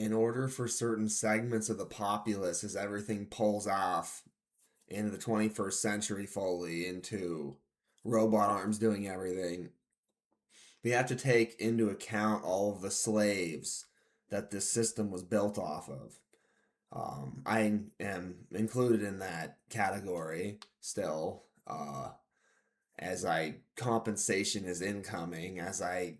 in order for certain segments of the populace, as everything pulls off into the 21st century fully into robot arms doing everything, we have to take into account all of the slaves that this system was built off of. I am included in that category still, as I compensation is incoming, as I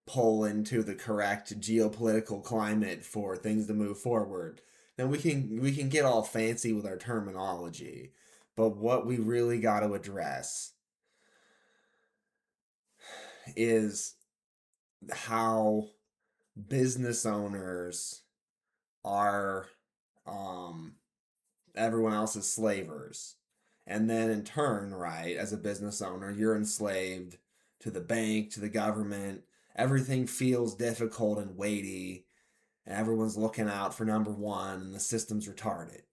pull into the correct geopolitical climate for things to move forward. Now we can get all fancy with our terminology, but what we really got to address is how business owners are um, everyone else's slavers. And then in turn, right, as a business owner, you're enslaved to the bank, to the government. Everything feels difficult and weighty, and everyone's looking out for number one, and the system's retarded.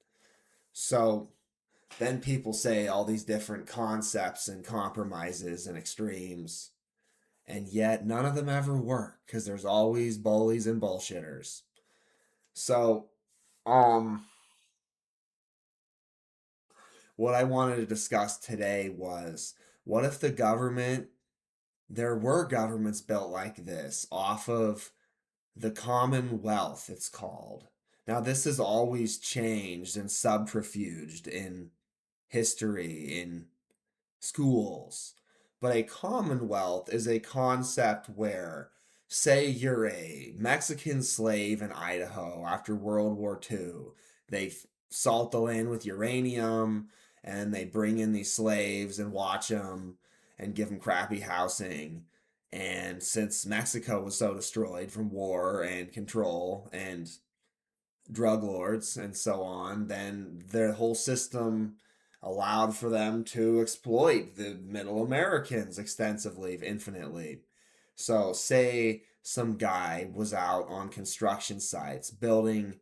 So then people say all these different concepts and compromises and extremes, and yet none of them ever work because there's always bullies and bullshitters. So, um, what I wanted to discuss today was what if the government, there were governments built like this off of the commonwealth, it's called. Now, this has always changed and subterfuged in history, in schools. But a commonwealth is a concept where, say, you're a Mexican slave in Idaho after World War II. They salt the land with uranium and they bring in these slaves and watch them and give them crappy housing. And since Mexico was so destroyed from war and control and drug lords and so on, then their whole system allowed for them to exploit the middle Americans extensively, infinitely. So, say some guy was out on construction sites building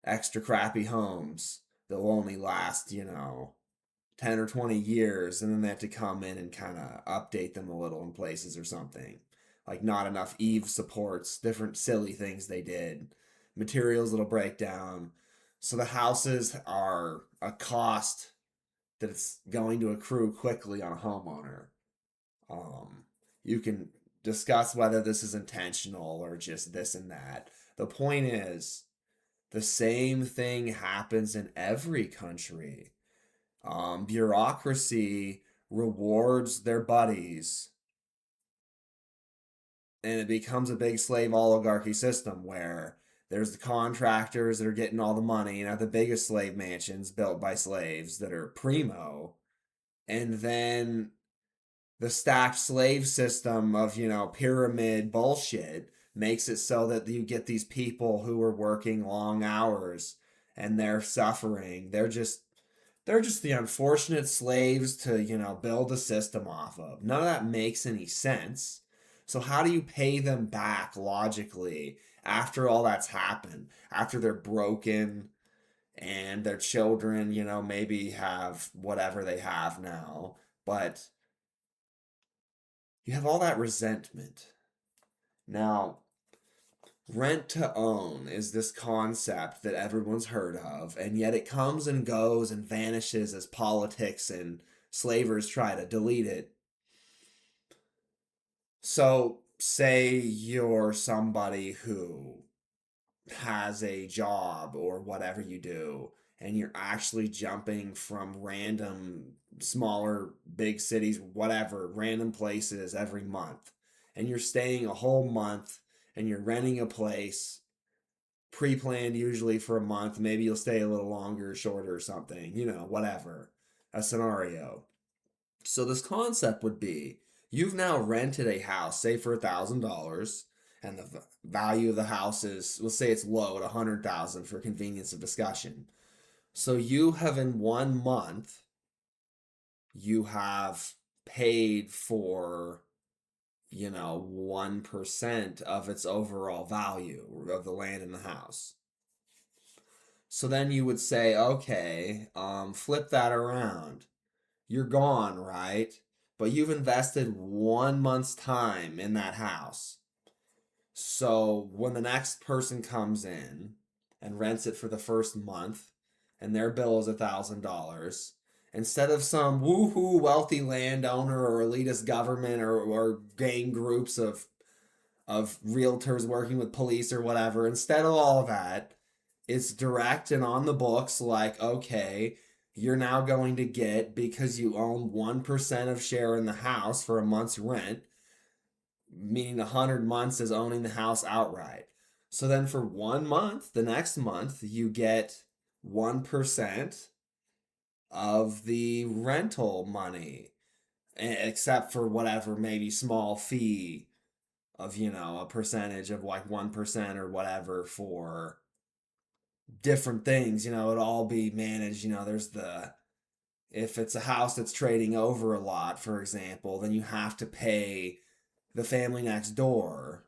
extra crappy homes that will only last, 10 or 20 years, and then they have to come in and kind of update them a little in places or something. Like, not enough eave supports, different silly things they did, materials that'll break down. So, the houses are a cost that it's going to accrue quickly on a homeowner. Um, you can discuss whether this is intentional or just this and that. The point is, the same thing happens in every country. Bureaucracy rewards their buddies, and it becomes a big slave oligarchy system where there's the contractors that are getting all the money and have the biggest slave mansions built by slaves that are primo, and then the stacked slave system of, pyramid bullshit makes it so that you get these people who are working long hours and they're suffering. They're just the unfortunate slaves to, build a system off of. None of that makes any sense. So how do you pay them back logically after all that's happened? After they're broken and their children, maybe have whatever they have now, but you have all that resentment. Now, rent to own is this concept that everyone's heard of, and yet it comes and goes and vanishes as politics and slavers try to delete it. So, say you're somebody who has a job or whatever you do, and you're actually jumping from random, smaller, big cities, whatever, random places every month, and you're staying a whole month and you're renting a place pre-planned usually for a month. Maybe you'll stay a little longer, shorter, or something, whatever, a scenario. So this concept would be you've now rented a house, say for $1,000, and the value of the house is, let's say it's low at 100,000 for convenience of discussion. So you have in 1 month, you have paid for 1% of its overall value of the land in the house. So then you would say, okay, flip that around. You're gone, right? But you've invested 1 month's time in that house. So when the next person comes in and rents it for the first month and their bill is $1,000, instead of some woohoo wealthy landowner or elitist government or gang groups of realtors working with police or whatever, instead of all of that, it's direct and on the books like, okay, you're now going to get, because you own 1% of share in the house for a month's rent, meaning 100 months is owning the house outright. So then for 1 month, the next month, you get 1% of the rental money, except for whatever, maybe small fee of, a percentage of like 1% or whatever for different things. It'd all be managed. There's if it's a house that's trading over a lot, for example, then you have to pay the family next door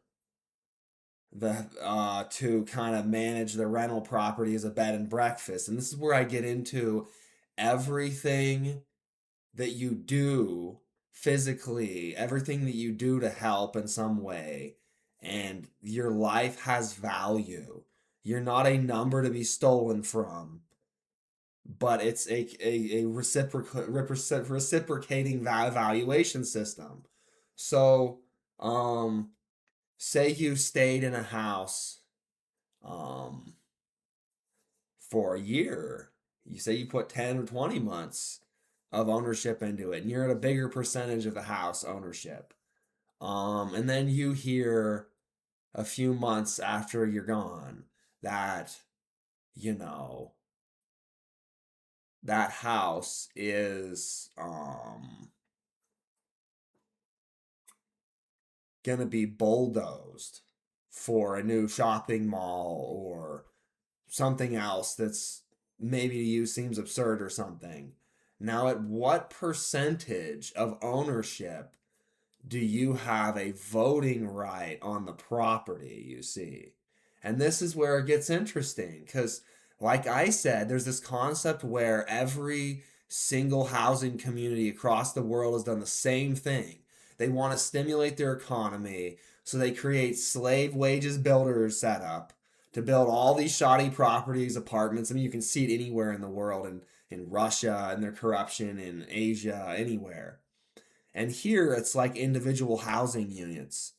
to kind of manage the rental property as a bed and breakfast. And this is where I get into everything that you do physically, everything that you do to help in some way, and your life has value. You're not a number to be stolen from, but it's a reciprocating valuation system. So, um, say you stayed in a house um, for a year. You say you put 10 or 20 months of ownership into it, and you're at a bigger percentage of the house ownership. And then you hear a few months after you're gone that, you know, that house is gonna be bulldozed for a new shopping mall or something else that's maybe to you seems absurd or something. Now, at what percentage of ownership do you have a voting right on the property, you see? And this is where it gets interesting because, like I said, there's this concept where every single housing community across the world has done the same thing. They want to stimulate their economy, so they create slave wages builders set up to build all these shoddy properties, apartments. I mean, you can see it anywhere in the world, in Russia and their corruption, in Asia, anywhere. And here it's like individual housing units.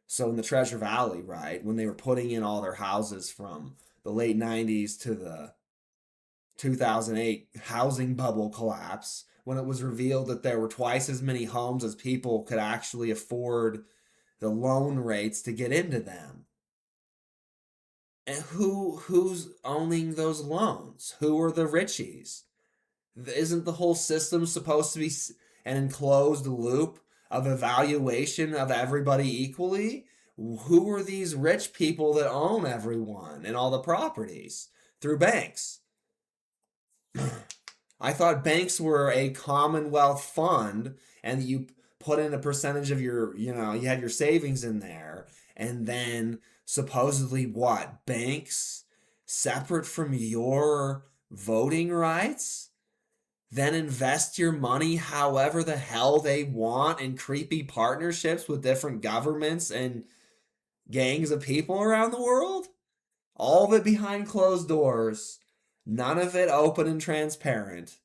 So in the Treasure Valley, right, when they were putting in all their houses from the late 90s to the 2008 housing bubble collapse, when it was revealed that there were twice as many homes as people could actually afford the loan rates to get into them. And who's owning those loans? Who are the richies? Isn't the whole system supposed to be an enclosed loop of evaluation of everybody equally? Who are these rich people that own everyone and all the properties? Through banks. I thought banks were a commonwealth fund and you put in a percentage of your, you had your savings in there. And then supposedly what? Banks separate from your voting rights? Then invest your money however the hell they want in creepy partnerships with different governments and gangs of people around the world? All of it behind closed doors. None of it open and transparent.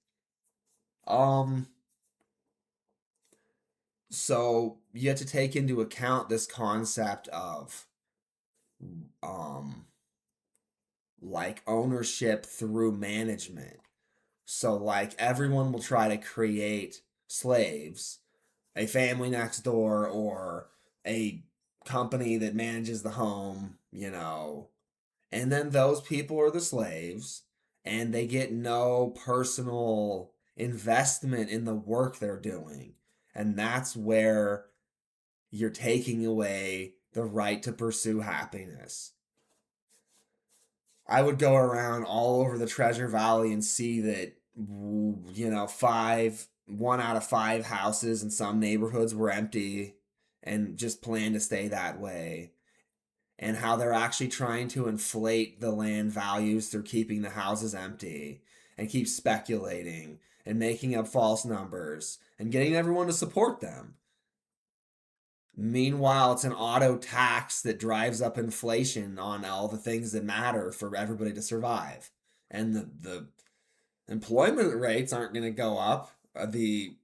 Um, so you have to take into account this concept of um like ownership through management. So like everyone will try to create slaves, a family next door or a company that manages the home, and then those people are the slaves and they get no personal investment in the work they're doing. And that's where you're taking away the right to pursue happiness. I would go around all over the Treasure Valley and see that, 1 out of 5 houses in some neighborhoods were empty and just plan to stay that way. And how they're actually trying to inflate the land values through keeping the houses empty and keep speculating and making up false numbers and getting everyone to support them. Meanwhile, it's an auto tax that drives up inflation on all the things that matter for everybody to survive. And the employment rates aren't going to go up. The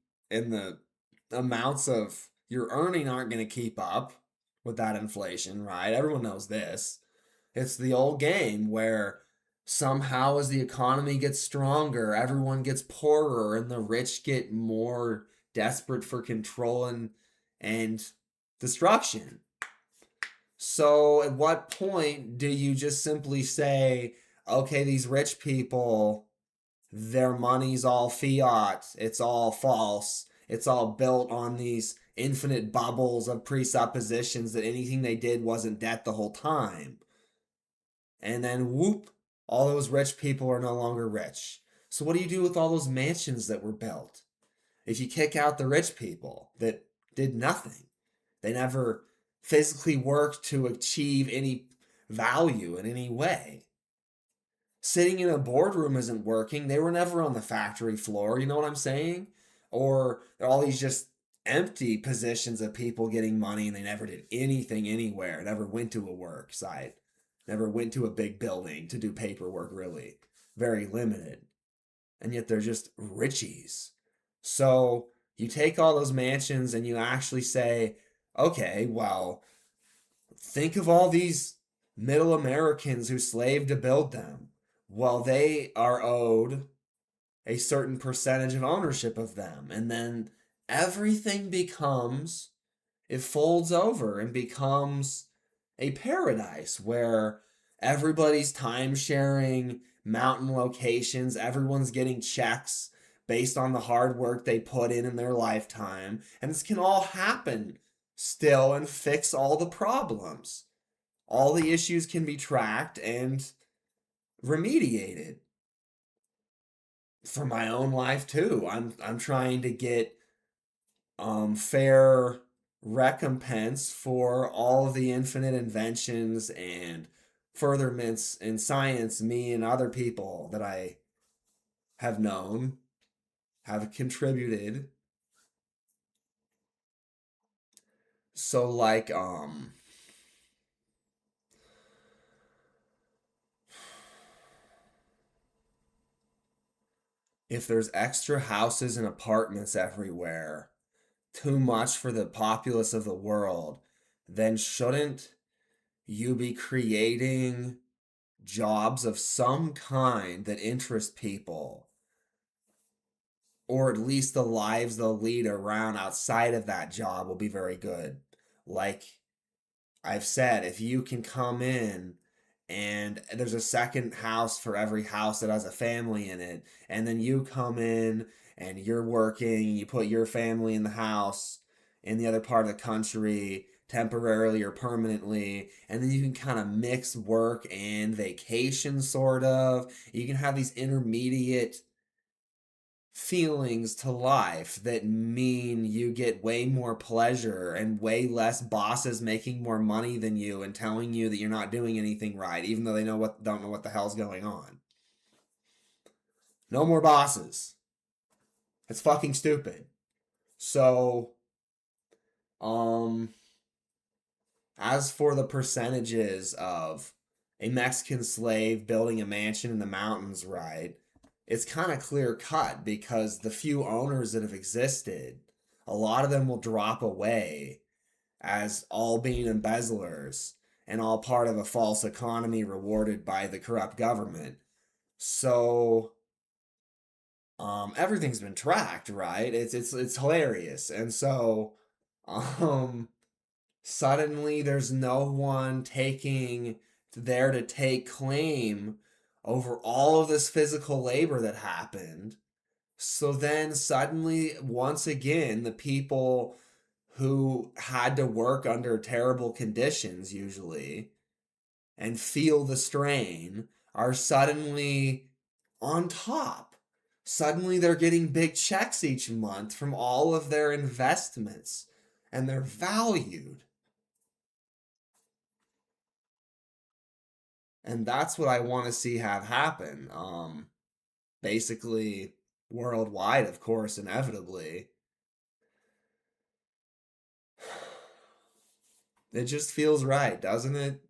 amounts of your earning aren't going to keep up with that inflation, right? Everyone knows this. It's the old game where somehow as the economy gets stronger, everyone gets poorer and the rich get more desperate for control and destruction. So at what point do you just simply say, okay, these rich people, their money's all fiat, it's all false, it's all built on these infinite bubbles of presuppositions that anything they did wasn't debt the whole time. And then whoop, all those rich people are no longer rich. So what do you do with all those mansions that were built? If you kick out the rich people that did nothing, they never physically worked to achieve any value in any way. Sitting in a boardroom isn't working. They were never on the factory floor. You know what I'm saying? Or all these just empty positions of people getting money and they never did anything anywhere, never went to a work site, never went to a big building to do paperwork, really. Very limited. And yet they're just richies. So you take all those mansions and you actually say, okay, well, think of all these middle Americans who slaved to build them. Well, they are owed a certain percentage of ownership of them. And then everything becomes, it folds over and becomes a paradise where everybody's time sharing mountain locations, everyone's getting checks based on the hard work they put in their lifetime. And this can all happen still and fix all the problems. All the issues can be tracked and remediated. For my own life too. I'm trying to get fair recompense for all of the infinite inventions and furtherments in science me and other people that I have known have contributed. So like if there's extra houses and apartments everywhere, too much for the populace of the world, then shouldn't you be creating jobs of some kind that interest people, or at least the lives they'll lead around outside of that job will be very good. Like I've said, if you can come in and there's a second house for every house that has a family in it, and then you come in and you're working, you put your family in the house in the other part of the country temporarily or permanently, and then you can kind of mix work and vacation, sort of. You can have these intermediate feelings to life that mean you get way more pleasure and way less bosses making more money than you and telling you that you're not doing anything right, even though they don't know what the hell's going on. No more bosses. It's fucking stupid. So, um, as for the percentages of a Mexican slave building a mansion in the mountains, right? It's kind of clear cut because the few owners that have existed, a lot of them will drop away as all being embezzlers and all part of a false economy rewarded by the corrupt government. So everything's been tracked, right? It's hilarious. And so um suddenly there's no one taking there to take claim over all of this physical labor that happened. So then suddenly, once again, the people who had to work under terrible conditions, usually, and feel the strain, are suddenly on top. Suddenly, they're getting big checks each month from all of their investments, and they're valued. And that's what I want to see have happen. Basically, worldwide, of course, inevitably. It just feels right, doesn't it?